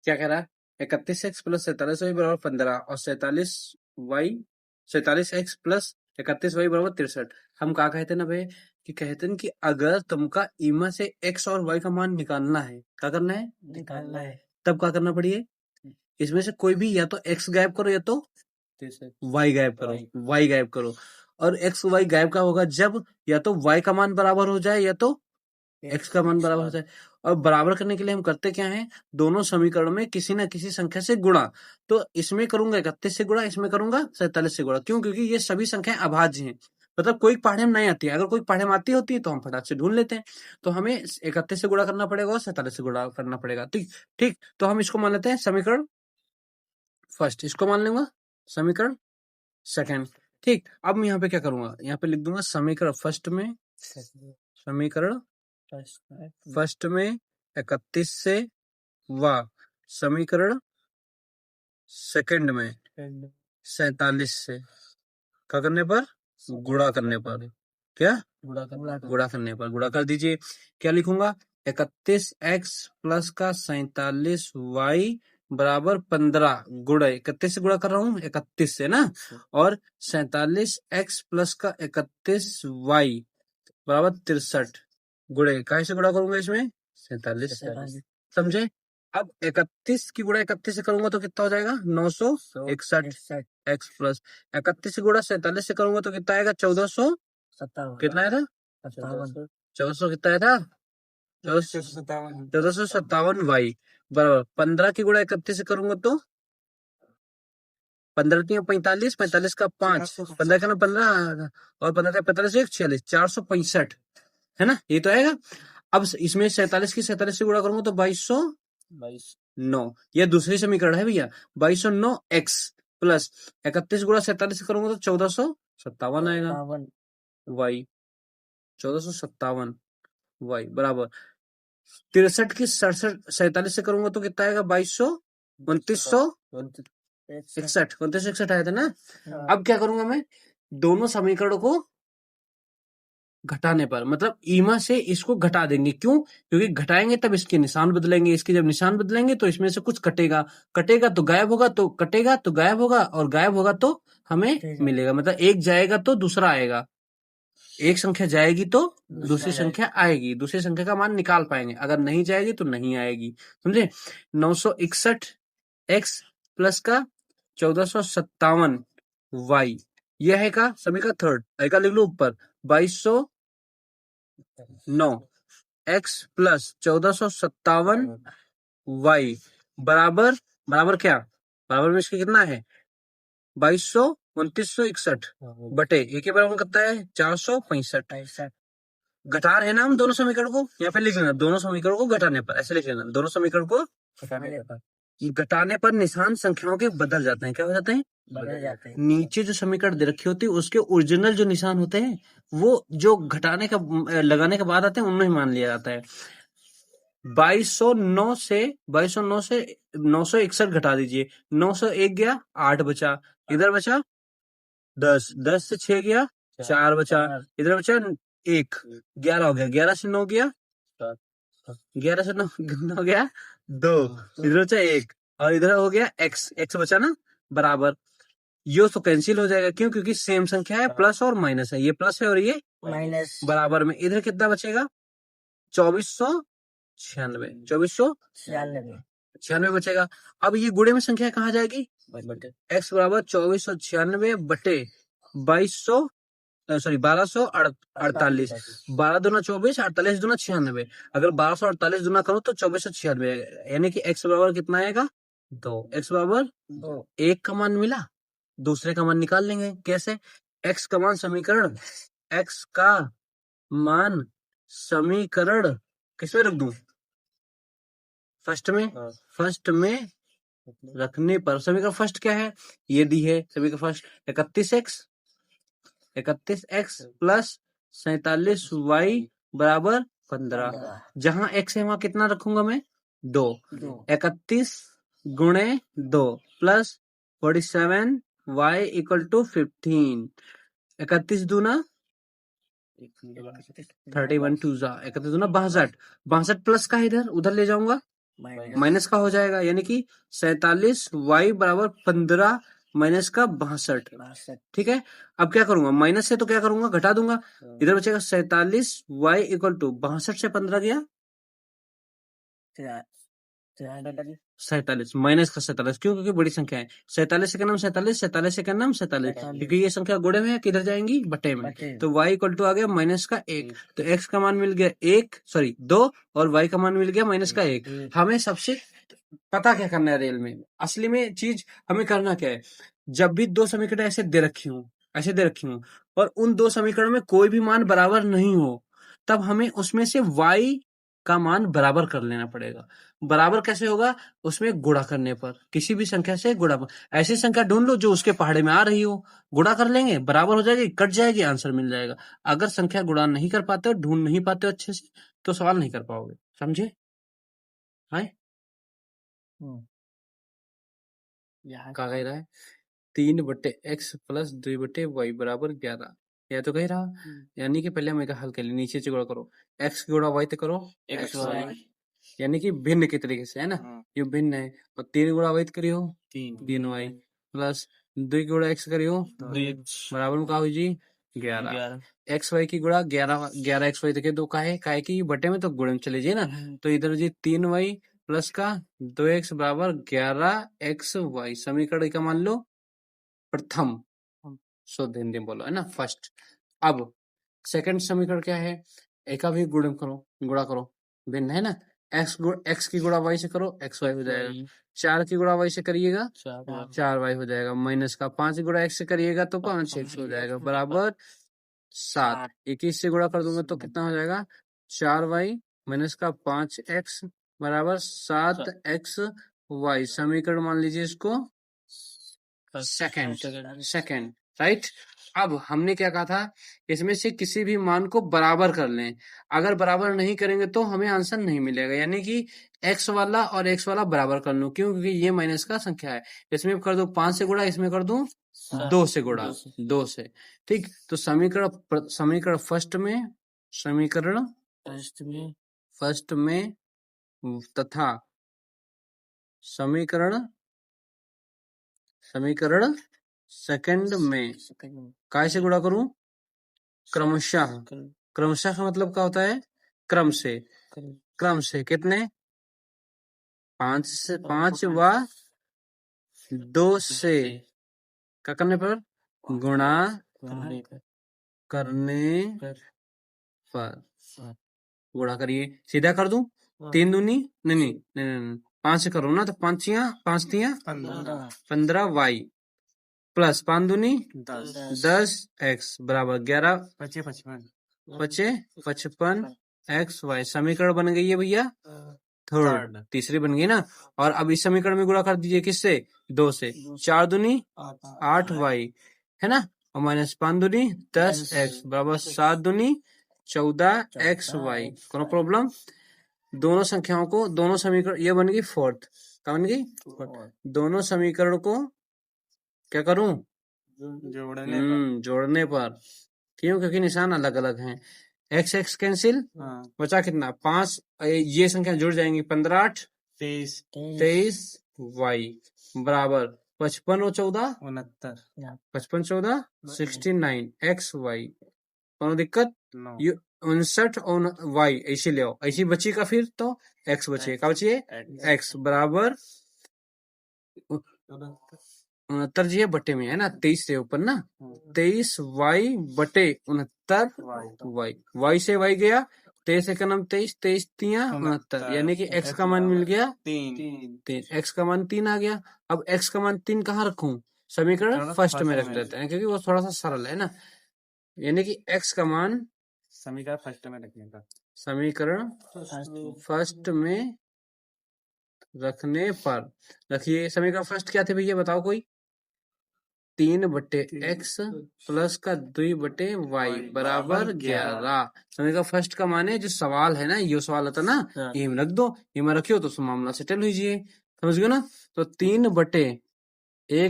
क्या कह रहा है, 31x प्लस 47y बराबर 15 और 47x प्लस 31y बराबर 63। हम क्या कहते ना भाई, कि कहते हैं कि अगर तुमका इमा से x और y का मान निकालना है, क्या करना है, निकालना है। तब क्या करना पड़िए, इसमें से कोई भी या तो x गायब करो या तो y गायब करो, y गायब करो। और x y गायब का होगा जब या तो y का मान बराबर हो जाए या तो x का मान बराबर हो जाए। और बराबर करने के लिए हम करते क्या है, दोनों समीकरण में किसी ना किसी संख्या से गुणा। तो इसमें करूंगा 31 से गुणा, इसमें करूंगा 47 से गुणा। क्यों, क्योंकि ये सभी संख्याएं अभाज्य हैं। मतलब कोई पढ़े में नहीं आती है, अगर कोई पढ़े में आती होती है तो हम फटाक से ढूंढ लेते हैं। तो हमें 31 से गुणा करना पड़ेगा और 47 से गुणा करना पड़ेगा। ठीक ठीक, तो हम इसको मान लेते हैं समीकरण फर्स्ट, इसको मान लूंगा समीकरण सेकंड। ठीक, अब मैं यहाँ पे क्या करूंगा, यहाँ पे लिख दूंगा समीकरण फर्स्ट में, समीकरण फर्स्ट में 31 से व समीकरण सेकंड में 47 से, क्या करने पर, गुणा करने पर। क्या, गुणा करने पर, गुणा कर दीजिए। क्या लिखूंगा, 31x प्लस का 47y बराबर 15 गुणा 31 से गुणा कर रहा हूँ 31 से ना, और 47x प्लस का 31y बराबर 63 गुणे कैसे गुणा करूंगा इसमें 47 से। समझे। अब 31 की गुणा 31 से करूंगा तो कितना हो जाएगा 961 x प्लस 31 से गुणा 47 से करूंगा तो कितना आएगा 1400, कितना आया था 1400, कितना आया था 1457y बराबर 15 की गुणा 31 से करूंगा तो 15 की 45, 45 का 5, 15 का 15 और 15 का 45, 46, 465 है ना, ये तो आएगा। अब इसमें 47 की 47 से गुणा करूंगा तो 2209, यह दूसरी समीकरण है भैया। 2209 x प्लस 31 गुणा 47 से करूंगा तो 1457 आएगा y, 1457 y बराबर 63 की 47 से करूंगा तो कितना आएगा 2961 आया था ना। अब क्या करूंगा मैं, दोनों समीकरणों को घटाने पर, मतलब ईमा से इसको घटा देंगे। क्यों, क्योंकि घटाएंगे तब इसके निशान बदलेंगे, इसके जब निशान बदलेंगे तो इसमें से कुछ कटेगा, कटेगा तो गायब होगा, तो कटेगा तो गायब होगा, और गायब होगा तो हमें मिलेगा। मतलब एक जाएगा तो दूसरा आएगा, एक संख्या जाएगी तो दूसरी संख्या आएगी, दूसरी संख्या का मान निकाल पाएंगे, अगर नहीं जाएगी तो नहीं आएगी। समझे। 961 x प्लस का 1457 y, यह है का समीकरण थर्ड, का लिख लो ऊपर 2209 x प्लस 1457 y बराबर, बराबर क्या, बराबर में इसके कितना है 2961 बटे एक के बराबर कितना है 465। घटा रहे ना हम दोनों समीकरण को, यहाँ पे लिख लेना दोनों समीकरण को घटाने पर, ऐसे लिख लेना दोनों समीकरण को घटाने पर निशान संख्याओं के बदल जाते हैं। क्या हो जाते हैं, बदल जाते हैं। नीचे जो समीकरण दे रखी होती है उसके ओरिजिनल जो निशान होते हैं वो जो घटाने का लगाने के बाद आते हैं उनमें ही मान लिया जाता है। 2209 से 961 घटा दीजिए, 901 गया 8 बचा, इधर बचा 10, 10 से 6 गया 4 बचा, इधर बचा 1, 11 हो गया, 11 से 9 गया 11 से 9 गया 2, इधर बचा 1 और इधर हो गया x, x बचा ना बराबर, ये तो कैंसिल हो जाएगा। क्यों, क्योंकि सेम संख्या है, प्लस और माइनस है, ये प्लस है और ये माइनस, बराबर में इधर कितना बचेगा 2496, 2496 बचेगा। अब ये गुणे में संख्या कहाँ जाएगी, x बराबर 2496 बटे 1248, 12 दूना 24, 48 दूना 96, अगर 1248 दूना करो तो 2496, यानी कि x बराबर कितना आएगा 2, x बराबर 1 का मान मिला, दूसरे का मान निकाल लेंगे। कैसे, x का मान समीकरण, x का मान समीकरण किसमें रख दूं, फर्स्ट में, फर्स्ट में रखने पर समीकरण फर्स्ट क्या है, ये दी है समीकरण फर्स्ट 31x प्लस 47y बराबर 15, जहां x है वहां कितना रखूंगा मैं 2, 31 गुणे 2 प्लस 47y इक्वल टू 15, 31 दूना 31 टू 61 दूना 62, 62 प्लस का इधर उधर ले जाऊंगा माइनस का हो जाएगा, यानी कि 47y बराबर 15 माइनस का 62। ठीक है, अब क्या करूंगा, माइनस से तो क्या करूंगा, घटा दूंगा। इधर बचेगा 47y इक्वल टू 62 से 15 गया 47, माइनस का 47, क्यों, क्योंकि बड़ी संख्या है। 47 से का नाम 47, 47 से का नाम 47, क्योंकि ये संख्या गुणे में है, किधर जाएंगी, बटे में। तो y इक्वल टू आ गया माइनस का 1, तो x का मान मिल गया 2 और y का मान मिल गया माइनस का 1। हमें सबसे पता क्या करना है रियल में, असली में चीज हमें करना क्या है, जब भी दो समीकरण ऐसे दे रखी हूँ, ऐसे दे रखी हूँ, और उन दो समीकरण में कोई भी मान बराबर नहीं हो, तब हमें उसमें से y का मान बराबर कर लेना पड़ेगा। बराबर कैसे होगा, उसमें गुणा करने पर, किसी भी संख्या से गुणा पर। ऐसी संख्या ढूंढ लो जो उसके पहाड़े में आ रही हो, गुणा कर लेंगे, बराबर हो जाएगी, कट जाएगी, आंसर मिल जाएगा। अगर संख्या गुणा नहीं कर पाते हो, ढूंढ नहीं पाते हो अच्छे से, तो सवाल नहीं कर पाओगे, समझे। हाँ, क्या कह रहा है, 3/x प्लस 2/y बराबर 11, यह तो कह रहा। यानी कि पहले हम एक हल कर लिए, नीचे से गुणा करो, x की गुणा y तो करो x y, यानी कि भिन्न के तरीके से, है ना, ये भिन्न है। और 3 गुणा y तो करियो 3y प्लस 2 की गुणा x करियो बराबर में का हो जी 11, एक्स वाई की गुणा 11 एक्स वाई तक दो काहे की बटे में तो गुणे में चले जाइए ना, तो इधर जी 3y प्लस का 2x बराबर 11xy, समीकरण का मान लो प्रथम, शुद्ध हिंदी में बोलो, है ना, फर्स्ट। अब सेकंड समीकरण क्या है, एक का भी गुणा करो, भिन्न है ना, एक्स की गुणा वाई से करो एक्स वाई हो जाएगा, 4 की गुणा वाई से करिएगा 4y हो जाएगा, माइनस का 5 गुणा एक्स से करिएगा तो 5x हो जाएगा बराबर 7। 21 से गुणा कर दूंगा तो कितना हो जाएगा, 4y माइनस का 5x बराबर 7xy, समीकरण मान लीजिए इसको सेकंड, राइट। अब हमने क्या कहा था, इसमें से किसी भी मान को बराबर कर लें, अगर बराबर नहीं करेंगे तो हमें आंसर नहीं मिलेगा, यानी कि x वाला और x वाला बराबर कर लूं, क्यों, क्योंकि ये माइनस का संख्या है, इसमें कर दो 5 से गुणा, इसमें कर दूं 2 से गुणा, 2 से, ठीक। तो समीकरण फर्स्ट में तथा समीकरण सेकंड में काय से गुणा करूं, क्रमशः का मतलब क्या होता है, क्रम से कितने 5 व 2 से क्या करने पर, गुणा करने पर, गुणा करिए, सीधा कर दूं 3 दूनी नहीं 5 से करो ना, तो 5 तियां 15y प्लस 5 दूनी 10x बराबर 11 55 xy, समीकरण बन गई है भैया थर्ड, तीसरी बन गई ना। और अब इस समीकरण में गुणा कर दीजिए किससे, 2 से, 4 दूनी 8y है ना, और माइनस 5 दूनी 10x बराबर 7 दूनी 14xy, कोनो प्रॉब्लम। दोनों संख्याओं को, दोनों समीकरण, ये बन गई फोर्थ, क्या बन गई, दोनों समीकरण को क्या करूं, जोड़ने पर, क्यों, क्योंकि निशान अलग अलग हैं, x कैंसिल, बचा कितना 5, ये संख्या जुड़ जाएंगी 15 8 23y बराबर 55 और 14 55 14 69 xy, कोनो दिक्कत, 59 और y ऐसे ले आओ, ऐसी बची का फिर तो x बचे, क्या बचिए x बराबर 69 जी है बटे में, है ना, 23 से ऊपर ना, 23y बटे 69y, y से y गया, 23 का नाम 23 तियां 69, यानी कि x का मान मिल गया 3, x का मान 3 आ गया। अब x का मान 3 कहाँ रखूं, समीकरण फर्स्ट में रख देते हैं, क्योंकि वो थोड़ा सा सरल है ना, यानी कि x का मान समीकरण फर्स्ट में रखने का, समीकरण फर्स्ट में रखने पर, रखिए समीकरण फर्स्ट क्या थे भैया बताओ कोई, 3/x प्लस का 2/y बराबर 11, समीकरण फर्स्ट का माने जो सवाल है ना, ये सवाल था ना, ये में रख दो, ये में रखियो तो मामला सेटल लीजिए, समझ गए ना। तो 3/1/3, ये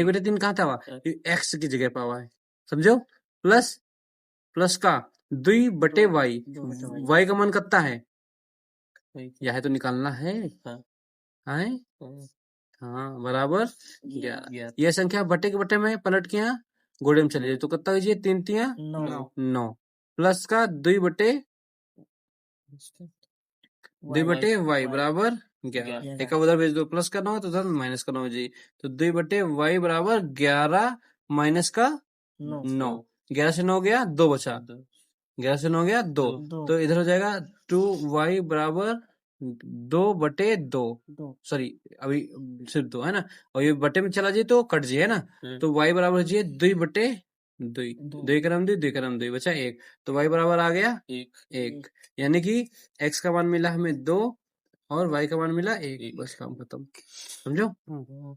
1/3 कहाँ था, x की जगह पर हुआ है, समझो, प्लस का 2/y, y का मान कितना है यह तो निकालना है। हाँ हाँ बराबर 11। यह संख्या बटे के बटे में पलट के यहाँ गोड़े में चले जाए तो कितना कीजिए 3 तिया 9 प्लस का 2 बटे वाई बराबर 11। एक उधर भेज दो प्लस करना हो तो उधर माइनस करना हो जी। तो 2 बटे वाई बराबर 11 माइनस का 9। 11 से 9 गया 2 बचा। 11 से 9 गया 2 तो इधर हो जाएगा 2y बराबर 2/2 सॉरी अभी सिर्फ 2 है ना और ये बटे में चला जाए तो कट जाए है ना। तो y बराबर हो जाए 2/2 2 क्रम 2 क्रम 2 बचा 1 तो y बराबर आ गया 1 यानी कि x का मान मिला हमें 2 और y का मान मिला 1 बस काम खत्म समझो।